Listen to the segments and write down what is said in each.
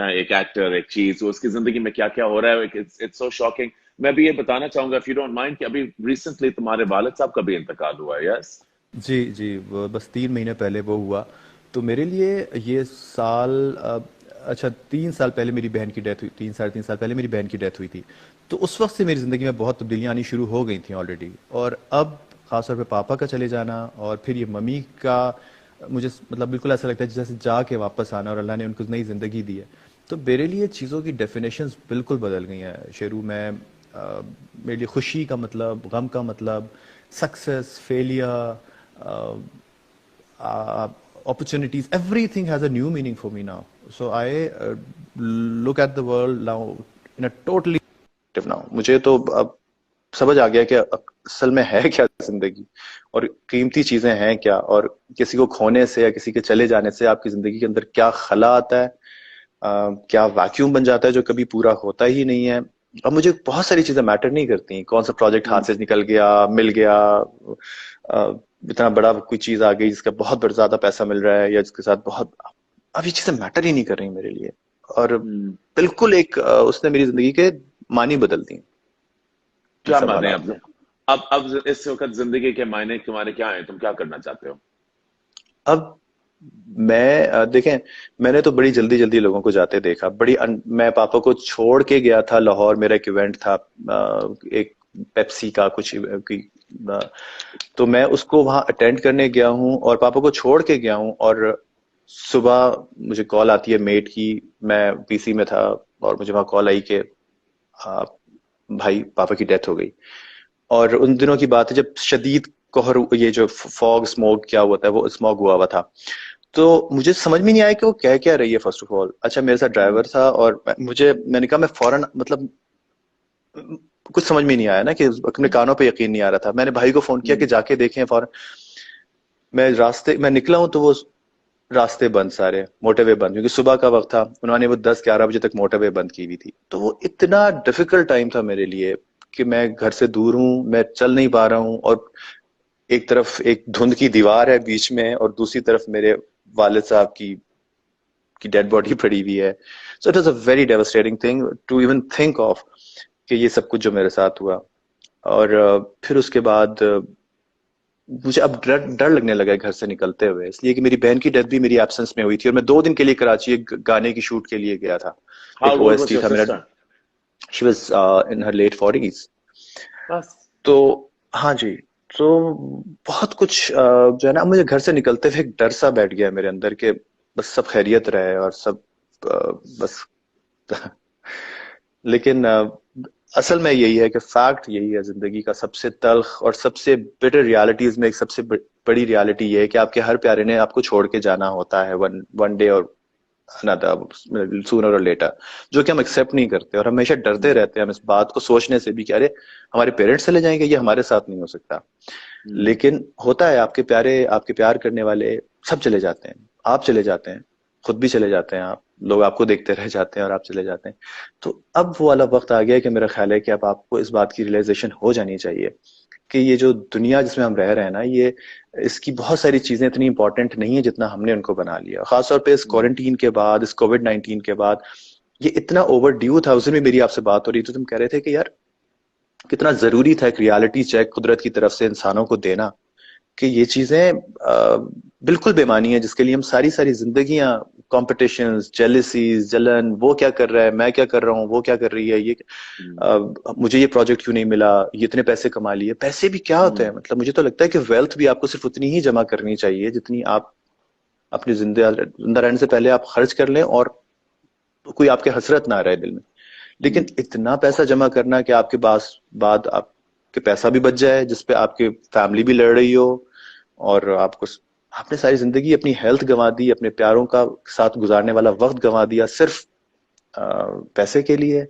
एक एक्टर, एक चीज, उसकी जिंदगी में क्या क्या हो रहा है, इट्स सो शॉकिंग। मैं भी ये बताना चाहूंगा, इफ यू डोंट माइंड, कि अभी रिसेंटली तुम्हारे वालिद साहब का भी इंतकाल हुआ है। यस। जी जी, वो बस 3 महीने पहले वो हुआ। तो मेरे लिए ये साल अच्छा 3 साल पहले मेरी बहन की डेथ हुई, 3 साढ़े 3 साल पहले मेरी बहन की डेथ हुई थी। तो उस वक्त से मेरी ज़िंदगी में बहुत तब्दीलियाँ आनी शुरू हो गई थी ऑलरेडी। और अब ख़ासतौर पे पापा का चले जाना और फिर ये मम्मी का, मुझे मतलब बिल्कुल ऐसा लगता है जैसे जाके वापस आना, और अल्लाह ने उनको नई ज़िंदगी दी है। तो मेरे लिए चीज़ों की डेफिनेशंस बिल्कुल बदल गई हैं शेरू में। मेरे लिए खुशी का मतलब, गम का मतलब, success, failure, opportunities, everything has a new meaning for me now. So I look at the world now in a totally now. मुझे तो अब समझ आ गया कि असल में है क्या जिंदगी, और कीमती चीजें हैं क्या, और किसी को खोने से या किसी के चले जाने से आपकी जिंदगी के अंदर क्या खला आता है, क्या वैक्यूम बन जाता है जो कभी पूरा होता ही नहीं है। अब मुझे बहुत सारी चीजें मैटर नहीं करती, कौन सा प्रोजेक्ट हाथ से निकल गया, मिल गया, इतना बड़ा कोई चीज आ गई जिसका बहुत बड़ा ज्यादा पैसा मिल रहा है या जिसके साथ बहुत, अब ये चीजें मैटर ही नहीं कर रही मेरे लिए। और हम्म। बिल्कुल एक उसने मेरी जिंदगी के मानी बदल दी। ये क्या सवाल माने आपने। अब इस वक्त जिंदगी के मायने तुम्हारे क्या है, तुम क्या करना चाहते हो? अब मैं देखें, मैंने तो बड़ी जल्दी जल्दी लोगों को जाते देखा, मैं पापा को छोड़ के गया था लाहौर, मेरा एक इवेंट था, एक पेप्सी का कुछ अ, तो मैं उसको वहां अटेंड करने गया हूँ और पापा को छोड़ के गया हूँ। और सुबह मुझे कॉल आती है मेट की, मैं पीसी में था और मुझे वहां कॉल आई कि आ, भाई पापा की डेथ हो गई। और उन दिनों की बात है जब शदीद कोहर, ये जो फॉग स्मोक क्या होता है वो स्मॉग हुआ हुआ था। तो मुझे समझ में नहीं आया कि वो कह क्या रही है फर्स्ट ऑफ ऑल। अच्छा मेरे साथ ड्राइवर था और मैंने कहा, मैं फौरन मतलब कुछ समझ में नहीं आया ना, कि अपने कानों पे यकीन नहीं आ रहा था। मैंने भाई को फोन किया कि जाके देखें फौरन। मैं निकला हूं तो वो रास्ते बंद, सारे मोटरवे बंद, क्योंकि सुबह का वक्त था, उन्होंने वो 10-11 बजे तक मोटरवे बंद की हुई थी। तो वो इतना डिफिकल्ट टाइम था मेरे लिए कि मैं घर से दूर हूँ, मैं चल नहीं पा रहा हूँ, और एक तरफ एक धुंध की दीवार है बीच में और दूसरी तरफ मेरे वालिद साहब की डेड बॉडी पड़ी हुई है। So it was a very devastating thing to even think of कि ये सब कुछ जो मेरे साथ हुआ। और फिर उसके बाद मुझे अब डर डर लगने लगा है घर से निकलते हुए, इसलिए कि मेरी बहन की डेथ भी मेरी एब्सेंस में हुई थी और मैं 2 दिन के लिए कराची एक गाने की शूट के लिए गया था। हाउ एक ओल्ड वाज ओएसटी योर था मेरा। Sister? She was in her late 40s। बस। तो हाँ जी। तो बहुत कुछ जो है ना, मुझे घर से निकलते हुए एक डर सा बैठ गया मेरे अंदर के बस सब खैरियत रहे और सब बस लेकिन असल में यही है कि फैक्ट यही है, जिंदगी का सबसे तल्ख और सबसे बिटर रियलिटीज में एक सबसे बड़ी रियलिटी ये है कि आपके हर प्यारे ने आपको छोड़ के जाना होता है, वन वन डे और अनदर, सूनर और लेटर, जो कि हम एक्सेप्ट नहीं करते और हमेशा डरते रहते हैं हम इस बात को सोचने से भी कि अरे हमारे पेरेंट्स चले जाएंगे, ये हमारे साथ नहीं हो सकता। लेकिन होता है, आपके प्यारे, आपके प्यार करने वाले सब चले जाते हैं, आप चले जाते हैं, खुद भी चले जाते हैं आप, लोग आपको देखते रह जाते हैं और आप चले जाते हैं। तो अब वो वाला वक्त आ गया है कि मेरा ख्याल है कि अब आपको इस बात की रियलाइजेशन हो जानी चाहिए कि ये जो दुनिया जिसमें हम रह रहे हैं ना, ये इसकी बहुत सारी चीजें इतनी इंपॉर्टेंट नहीं है जितना हमने उनको बना लिया। खासतौर पे इस क्वारंटीन के बाद, इस कोविड-19 के बाद ये इतना ओवर ड्यू था। उस दिन भी मेरी आपसे बात हो रही थी, तुम कह रहे थे कि यार कितना जरूरी था एक रियलिटी चेक कुदरत की तरफ से इंसानों को देना, कि ये चीजें बिल्कुल बेमानी है जिसके लिए हम सारी सारी जिंदगियां, कॉम्पिटिशन्स, जेलिसीज, जलन, वो क्या कर रहा है, मैं क्या कर रहा हूँ, वो क्या कर रही है, ये मुझे ये प्रोजेक्ट क्यों नहीं मिला, ये इतने पैसे कमा लिए। पैसे भी क्या होते हैं, मतलब मुझे तो लगता है कि वेल्थ भी आपको सिर्फ उतनी ही जमा करनी चाहिए जितनी आप अपनी जिंदा रहने से पहले आप खर्च कर लें, और कोई आपके हसरत ना रहे दिल में। लेकिन इतना पैसा जमा करना कि आपके पास बाद आपके पैसा भी बच जाए जिसपे आपकी फैमिली भी लड़ रही हो, और आपको आपने सारी जिंदगी अपनी हेल्थ गंवा दी, अपने प्यारों का साथ गुजारने वाला वक्त गंवा दिया सिर्फ पैसे के लिए,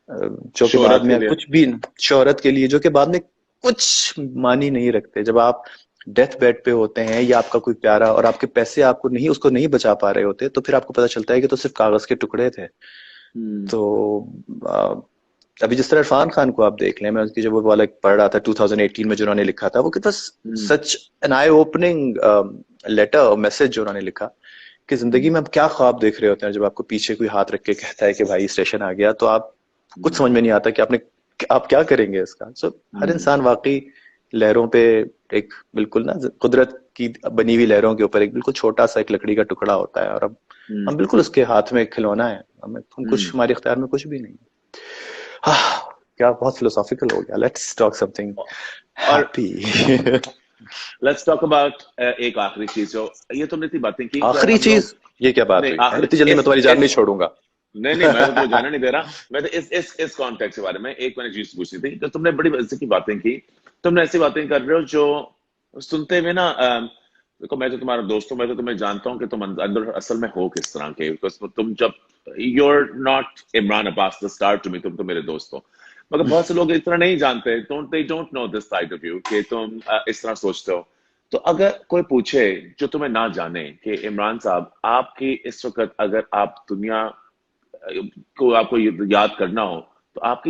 जो कि बाद शोहरत के में लिए। कुछ भी, शोहरत के लिए, जो कि बाद में कुछ मानी नहीं रखते। जब आप डेथ बेड पे होते हैं या आपका कोई प्यारा और आपके पैसे आपको नहीं, उसको नहीं बचा पा रहे होते, तो फिर आपको पता चलता है कि तो सिर्फ कागज के टुकड़े थे। हम्म। तो अ, अभी जिस तरह इरफान खान को आप देख लें, मैं उसकी जब वो वाला एक पढ़ रहा था 2018 में जो उन्होंने लिखा था, वो कितना सच एन आई ओपनिंग लेटर और मैसेज जो उन्होंने लिखा कि जिंदगी में आप क्या ख्वाब देख रहे होते हैं जब आपको पीछे कोई हाथ रख के कहता है कि भाई स्टेशन आ गया, तो आप कुछ समझ में नहीं आता कि आप क्या करेंगे इसका। हर इंसान वाकई लहरों पे एक बिल्कुल ना कुदरत की बनी हुई लहरों के ऊपर एक बिल्कुल छोटा सा एक लकड़ी का टुकड़ा होता है, और अब हम बिल्कुल उसके हाथ में खिलौना है, हम कुछ हमारे इख्तियार में कुछ भी नहीं। क्या बहुत फिलोसॉफिकल हो गया। Let's talk something happy. Let's talk about एक आखिरी चीज जो ये तुमने इतनी बातें की, आखिरी चीज ये क्या बात हुई? इतनी जल्दी मैं तुम्हारी जान नहीं छोड़ूंगा। नहीं नहीं, मैं तो तुम्हें जाना नहीं दे रहा। मैं तो इस कॉन्टेक्स्ट के बारे में एक मैंने चीज पूछनी थी। तो तुमने बड़ी मजे की बातें की, तुमने ऐसी बातें कर रहे हो जो सुनते हुए ना, देखो मैं तो तुम्हारा दोस्त हूँ, मैं तो तुम्हें जानता हूँ कि तुम अंदर असल में हो किस तरह के। बिकॉज तुम जब you're not Imran Abbas the star to me, तुम तो मेरे दोस्त हो, मगर बहुत से लोग इस तरह नहीं जानते, they don't know this side of you कि तुम इस तरह सोचते हो। तो अगर कोई पूछे जो तुम्हें ना जाने कि इमरान साहब आपकी इस वक्त अगर आप दुनिया को आपको याद करना हो तो आप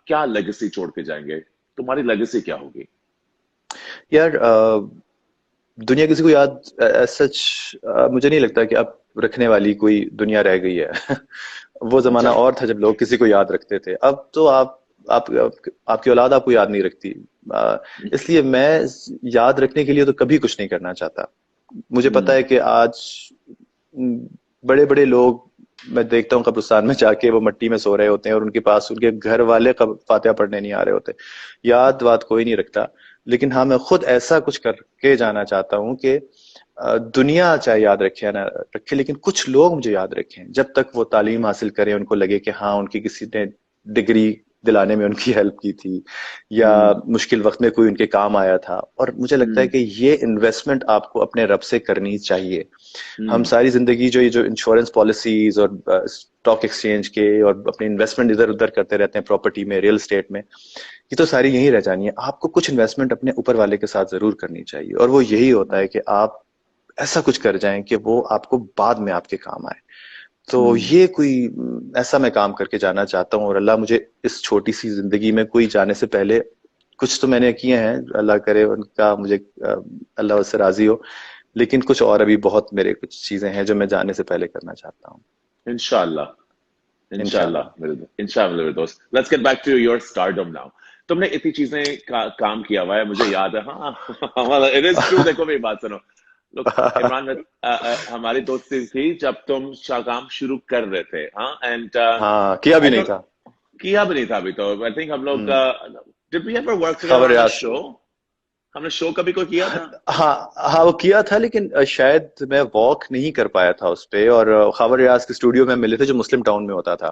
क्या लेगेसी छोड़ के जाएंगे? तुम्हारी लेगेसी क्या होगी? यार दुनिया किसी को याद सच मुझे नहीं लगता कि अब रखने वाली कोई दुनिया रह गई है। वो जमाना और था जब लोग किसी को याद रखते थे। अब तो आपकी औलाद आपको याद नहीं रखती। इसलिए मैं याद रखने के लिए तो कभी कुछ नहीं करना चाहता। मुझे पता है कि आज बड़े बड़े लोग मैं देखता हूँ कब्रिस्तान में जाके वो मिट्टी में सो रहे होते हैं और उनके पास उनके घर वाले फातिहा पढ़ने नहीं आ रहे होते। याद बात कोई नहीं रखता, लेकिन हाँ मैं खुद ऐसा कुछ करके जाना चाहता हूँ कि दुनिया चाहे याद रखे या ना रखे, लेकिन कुछ लोग मुझे याद रखें। जब तक वो तालीम हासिल करें, उनको लगे कि हाँ उनकी किसी ने डिग्री दिलाने में उनकी हेल्प की थी या मुश्किल वक्त में कोई उनके काम आया था। और मुझे लगता है कि ये इन्वेस्टमेंट आपको अपने रब से करनी चाहिए। हम सारी जिंदगी जो ये जो इंश्योरेंस पॉलिसीज और स्टॉक एक्सचेंज के और अपने इन्वेस्टमेंट इधर उधर करते रहते हैं, प्रॉपर्टी में, रियल एस्टेट में, ये तो सारी यही रह जानी है। आपको कुछ इन्वेस्टमेंट अपने ऊपर वाले के साथ जरूर करनी चाहिए, और वो यही होता है कि आप ऐसा कुछ कर जाएं कि वो आपको बाद में आपके काम आए। तो ये कोई ऐसा मैं काम करके जाना चाहता हूँ, और अल्लाह मुझे इस छोटी सी जिंदगी में कोई जाने से पहले कुछ तो मैंने किए हैं, अल्लाह करे उनका मुझे अल्लाह उससे राजी हो, लेकिन कुछ और अभी बहुत मेरे कुछ चीजें हैं जो मैं जाने से पहले करना चाहता हूँ। इंशाल्लाह इंशाल्लाह मेरे दोस्त। Let's get back to your stardom now. तुमने इतनी चीजें काम किया हुआ है, मुझे याद है। हाँ इट इज ट्रू। देखो मेरी बात सुनो, लोग इमरान हमारी दोस्ती थी जब तुम काम शुरू कर रहे थे। हाँ एंड हाँ किया भी नहीं था अभी तो। आई थिंक हम लोग did we ever work together on show? हमने शो कभी कोई किया था? हाँ वो किया था, लेकिन शायद मैं वॉक नहीं कर पाया था उस पे। और खबर रियाज के स्टूडियो में मिले थे जो मुस्लिम टाउन में होता था।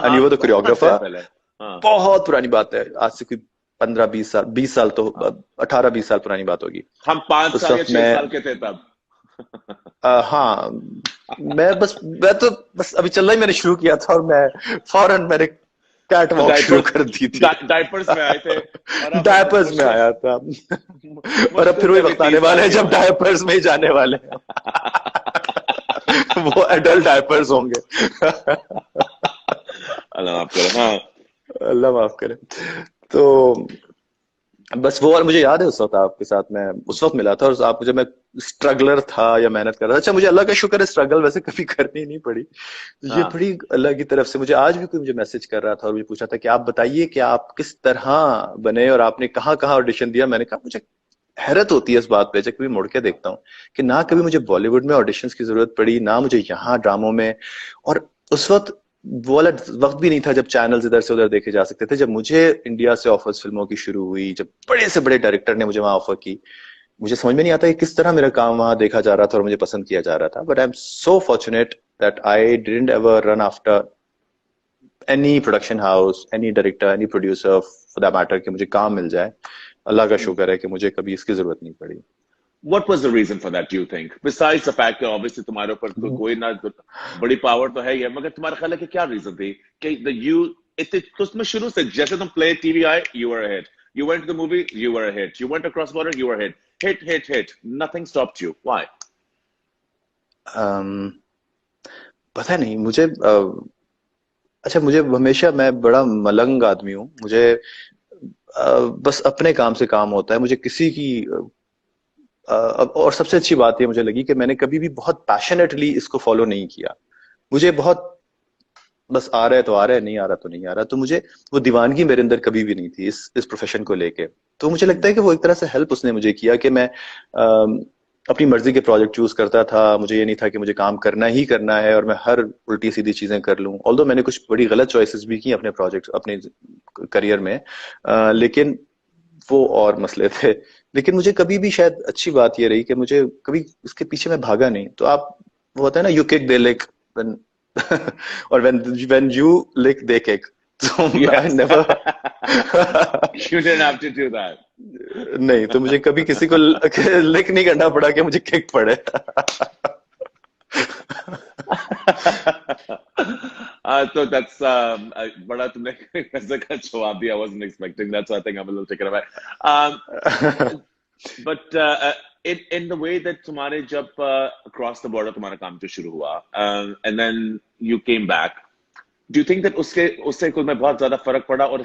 And you were the choreographer. बहुत पुरानी बात है, आज से कोई 15-20 साल तो 18-20 साल पुरानी बात होगी। हम 5 साल या 6 साल के थे तब। हाँ मैं तो बस अभी चलना ही मैंने शुरू किया था, और मैं फौरन मैंने कैट वॉक शुरू कर दी थी। डायपर्स में आए थे। डायपर्स में आया था। और अब फिर वही वक्त आने वाला है जब डायपर्स में ही जाने वाले हैं। वो एडल्ट डायपर्स होंगे। अल्लाह माफ करे। हाँ अल्लाह माफ करे। तो बस वो, और मुझे याद है उस वक्त आपके साथ मैं उस वक्त मिला था, और आप जब मैं स्ट्रगलर था या मेहनत कर रहा था। अच्छा मुझे अल्लाह का शुक्र है स्ट्रगल वैसे कभी करनी नहीं पड़ी। ये बड़ी अल्लाह की तरफ से। मुझे आज भी कोई मुझे मैसेज कर रहा था और मुझे पूछा था कि आप बताइए कि आप किस तरह बने और आपने कहाँ कहाँ ऑडिशन दिया। मैंने कहा मुझे हैरत होती है इस बात पे जब कभी मुड़ के देखता हूँ कि ना कभी मुझे बॉलीवुड में ऑडिशंस की जरूरत पड़ी, ना मुझे यहाँ ड्रामों में। और उस वक्त वो वाला वक्त भी नहीं था जब चैनल्स इधर से उधर देखे जा सकते थे। जब मुझे इंडिया से ऑफर्स फिल्मों की शुरू हुई, जब बड़े से बड़े डायरेक्टर ने मुझे वहां ऑफर की, मुझे समझ में नहीं आता कि किस तरह मेरा काम वहां देखा जा रहा था और मुझे पसंद किया जा रहा था। But I am so fortunate that I didn't ever run after any production house, any director, any producer for that matter कि मुझे काम मिल जाए। अल्लाह का शुक्र है कि मुझे कभी इसकी जरूरत नहीं पड़ी। What was the reason for that, do you think? Besides the fact that obviously तुम्हारे ऊपर तो कोई ना बड़ी पावर तो है ही है, मगर तुम्हारा ख्याल है कि क्या रीजन थी कि तुम शुरू से जैसे तुम प्ले टीवी आए, you were a hit. You went to the movie, you were a hit. You went across border, you were a hit. Hit. Nothing stopped you. Why? पता नहीं मुझे। अच्छा मुझे हमेशा, मैं बड़ा मलंग आदमी हूँ, मुझे बस अपने काम से काम होता है। मुझे किसी की और सबसे अच्छी बात ये मुझे लगी कि मैंने कभी भी बहुत पैशनेटली इसको फॉलो नहीं किया। मुझे बहुत बस आ रहा है तो आ रहा है, नहीं आ रहा तो नहीं आ रहा, तो मुझे वो दीवानगी मेरे अंदर कभी भी नहीं थी इस प्रोफेशन को लेके। तो मुझे लगता है कि वो एक तरह से हेल्प उसने मुझे किया कि मैं अपनी मर्जी के प्रोजेक्ट चूज करता था। मुझे ये नहीं था कि मुझे काम करना ही करना है और मैं हर उल्टी सीधी चीजें कर लूं। ऑल्दो मैंने कुछ बड़ी गलत चॉइसेस भी की अपने प्रोजेक्ट अपने करियर में, लेकिन वो और मसले थे। लेकिन मुझे कभी भी शायद अच्छी बात ये रही कि मुझे कभी इसके पीछे मैं भागा नहीं। तो आप, वो होता है ना, you kick they lick, when और when you lick they kick. तो I Yes. Never You didn't have to do that. नहीं, तो मुझे कभी किसी को लिक नहीं करना पड़ा कि मुझे किक पड़े। So that's बड़ा तुमने ऐसे का जवाब दिया. I wasn't expecting that, so I think I'm a little taken aback. But in the way that तुम्हारे जब across the border तुम्हारा काम जो शुरू हुआ, and then you came back, do you think that उसके उससे कोई में बहुत ज्यादा फर्क पड़ा? और